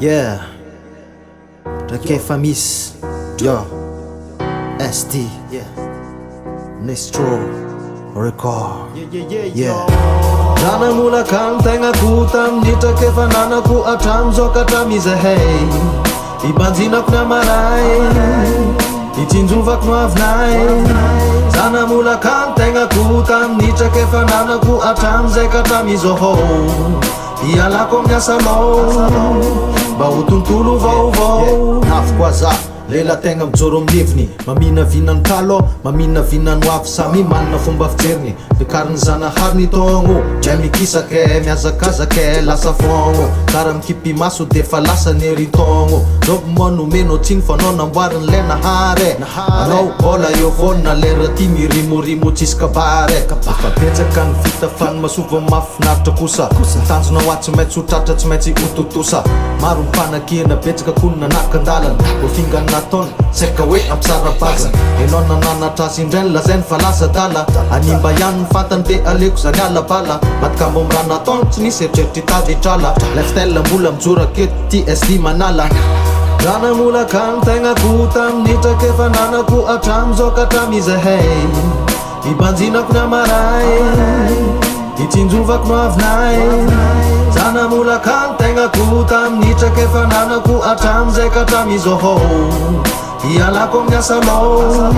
Yeah, rekefa misy yo SD Nestro Record yeah. Nanamolaka ny tegnako tamin'ny trakefa nanako atramizao ka hatramizahay ibanjinako ny amaray itsinjovako no avinay nanamolaka ny tegnako tamin'ny trakefa nanako atramizay ka hatramizao ialako amin'ny asalao mba ho tontolo vaovao nafiko aza lela tegna mijoro amin'heviny mamina vinany talo mamina vinany ho avy samy manana fomba fijeriny fikariny zanahary ny taogno dray mikisake miazakazake lasa fogno kara mikipy maso defa lasa ny eritogno dobo manomeno tsiny fanao namboariny le nahare anao bola eo vonina lera ty mirimorimo tsisy kabare fapetsaka ny vita fany masova mafinaritra kosa tanjonao atsy maintsy hotratra tsy maintsy ototosa maro mpanakina betsaka konina nakandalana ofinganina taona seka hoe ampisarabazana enao nananatra azy indray ny lazainy fa lasa dala animba ihany ny fantany be aleko zany alabala matikamba amrana taona tsy nisy eritreritry tady trala lifestyle mbola mijora keto ty SD manala nanamolaka ny tegnako tamin'ny trakefa nanako atramizao ka hatramizahay ibanjinako ny amaray itsinjovako no avinay nanamolaka ny tegnako tamin'ny trakefa nanako atramizay ka hatramizao ialako amin'ny asalao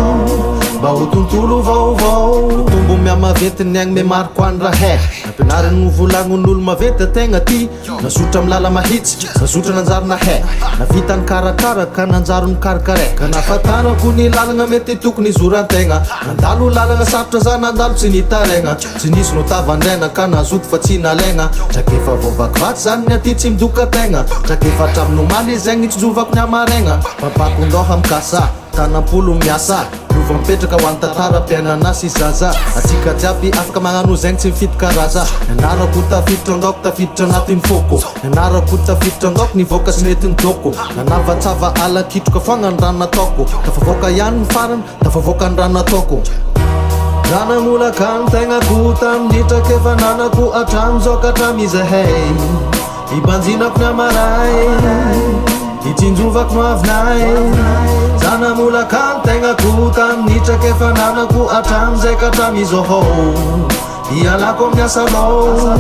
mba ho tontolo vaovao tombo miamavetiny agny me mariko any rahay ampianariny volagnin'olo mavety tegna ty nasotra amin'ny lala mahitsy nazotra nanjary nahay navitany karakara ka nanjary mikarakareky nafatarako ny lalagna mety tokony izoran-tegna nandalo lalagna sarotra za nandalo tsy nitaregna tsy nisy no tavandraina ka nazoto fa tsy nalegna trakefa vovakivatsy zany ny aty tsy midoka tegna trakefa hatramin'omaly zegny itsijovako ny amaregna papakondoha mikasa tanampolo miasa lova mipetraka ho any tantara-piainana sy zaza atsika jiaby afaka magnano zegny tsy mifidy karaza nianarako tafiditra andaoko tafiditra anatin'ny foko nianarako tafiditra andaoko nivoaka sy mety ny doko nanavatsava ala kitroka foagna ny rano nataoko tafavoaka ihany ny farany tafavoaka ny rano nataoko nanamolaka ny tegnako tamin'ny trakefa nanako atramizao ka hatramizahay ibanjinako ny amaray itsinjovako no avinay nanamolaka ny tegnako tamin'ny trakefa nanako atramizay ka hatramizao ialako amin'ny asalao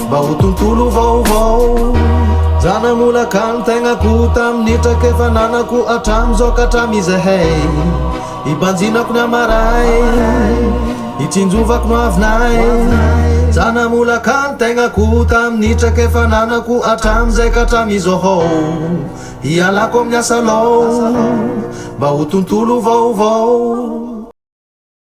mba ho tontolo vaovao nanamolaka ny tegnako tamin'ny trakefa nanako atramizao ka hatramizahay ibanjinako ny amaray itsinjovako no avinay nanamolaka ny tegnako tamin'ny trakefa nanako atramizay ka hatramizao ialako amin'ny asalao mba ho tontolo vaovao